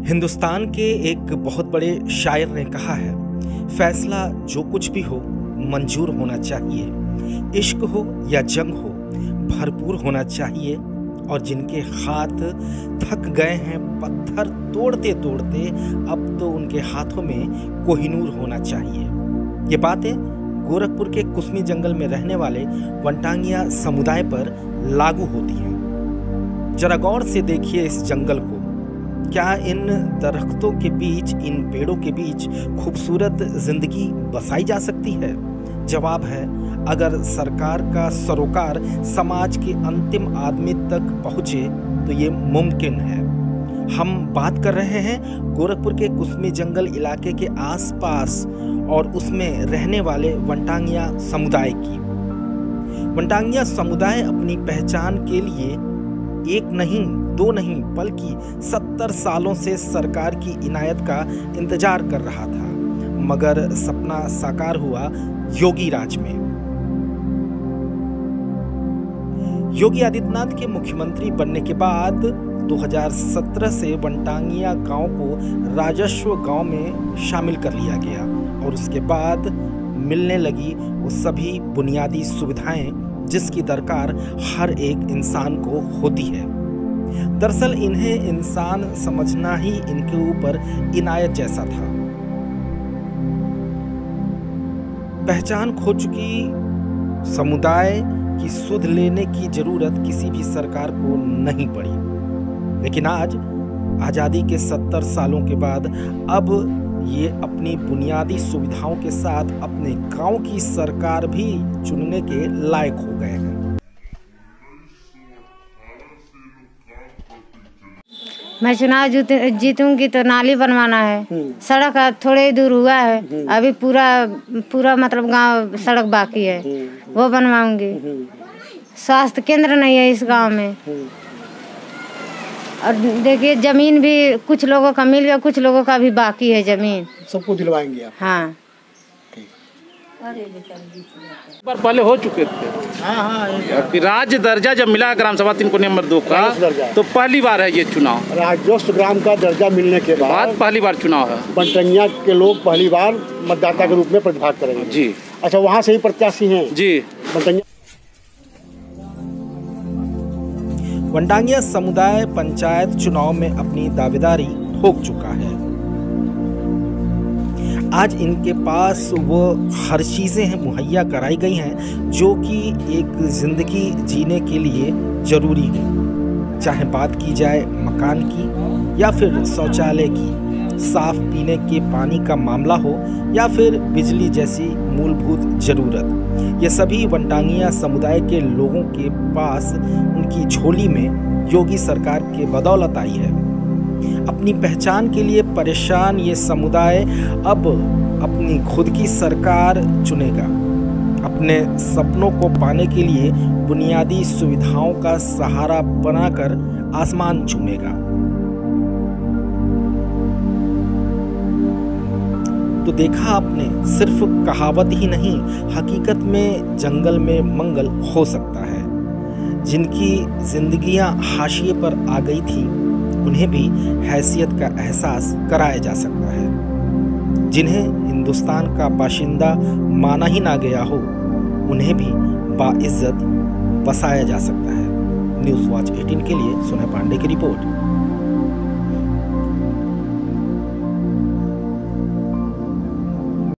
हिंदुस्तान के एक बहुत बड़े शायर ने कहा है, फैसला जो कुछ भी हो मंजूर होना चाहिए। इश्क हो या जंग हो भरपूर होना चाहिए। और जिनके हाथ थक गए हैं पत्थर तोड़ते तोड़ते, अब तो उनके हाथों में कोहिनूर होना चाहिए। ये बातें गोरखपुर के कुसमी जंगल में रहने वाले वनटांगिया समुदाय पर लागू होती हैं। जरा गौर से देखिए इस जंगल को। क्या इन दरख्तों के बीच, इन पेड़ों के बीच खूबसूरत जिंदगी बसाई जा सकती है? जवाब है, अगर सरकार का सरोकार समाज के अंतिम आदमी तक पहुंचे तो ये मुमकिन है। हम बात कर रहे हैं गोरखपुर के कुसमी जंगल इलाके के आसपास और उसमें रहने वाले वनटांगिया समुदाय की। वनटांगिया समुदाय अपनी पहचान के लिए एक नहीं, दो नहीं, बल्कि 70 सालों से सरकार की इनायत का इंतजार कर रहा था, मगर सपना साकार हुआ योगी राज में। योगी आदित्यनाथ के मुख्यमंत्री बनने के बाद 2017 से वनटांगिया गांव को राजस्व गांव में शामिल कर लिया गया और उसके बाद मिलने लगी वो सभी बुनियादी सुविधाएं जिसकी दरकार हर एक इंसान को होती है। दरअसल इन्हें इंसान समझना ही इनके ऊपर इनायत जैसा था। पहचान खो चुकी समुदाय की सुध लेने की जरूरत किसी भी सरकार को नहीं पड़ी। लेकिन आज आज़ादी के 70 सालों के बाद अब ये अपनी बुनियादी सुविधाओं के साथ अपने गांव की सरकार भी चुनने के लायक हो गए हैं। मैं चुनाव जीतूंगी तो नाली बनवाना है। सड़क थोड़े दूर हुआ है, अभी पूरा मतलब गांव सड़क बाकी है, वो बनवाऊंगी। स्वास्थ्य केंद्र नहीं है इस गांव में। और देखिए जमीन भी कुछ लोगों का मिल गया, कुछ लोगों का भी बाकी है जमीन। सबको दिलवाएंगे आप? हाँ। बार पहले हो चुके थे। हाँ। राज्य दर्जा जब मिला ग्राम सभा 3 को नंबर 2 का, तो पहली बार है ये चुनाव। राज्योत्सव ग्राम का दर्जा मिलने के बाद पहली बार चुनाव है। वनटांगिया के लोग पहली बार मतदाता के रूप में प्रतिभाग करेंगे। जी। अच्छा, वहाँ से ही प्रत्याशी हैं? जी। वनटांगिया समुदाय पंचायत चुनाव में अपनी दावेदारी ठोक चुका है। आज इनके पास वो हर चीज़ें मुहैया कराई गई हैं जो कि एक ज़िंदगी जीने के लिए ज़रूरी है। चाहे बात की जाए मकान की या फिर शौचालय की, साफ पीने के पानी का मामला हो या फिर बिजली जैसी मूलभूत ज़रूरत, ये सभी वनटांगिया समुदाय के लोगों के पास उनकी झोली में योगी सरकार के बदौलत आई है। अपनी पहचान के लिए परेशान ये समुदाय अब अपनी खुद की सरकार चुनेगा। अपने सपनों को पाने के लिए बुनियादी सुविधाओं का सहारा बनाकर आसमान चूमेगा। तो देखा आपने, सिर्फ कहावत ही नहीं, हकीकत में जंगल में मंगल हो सकता है। जिनकी जिंदगियां हाशिए पर आ गई थी उन्हें भी हैसियत का एहसास कराया जा सकता है। जिन्हें हिंदुस्तान का बाशिंदा माना ही ना गया हो उन्हें भी बाइज्जत बसाया जा सकता है। न्यूज़ वॉच 18 के लिए सोना पांडे की रिपोर्ट।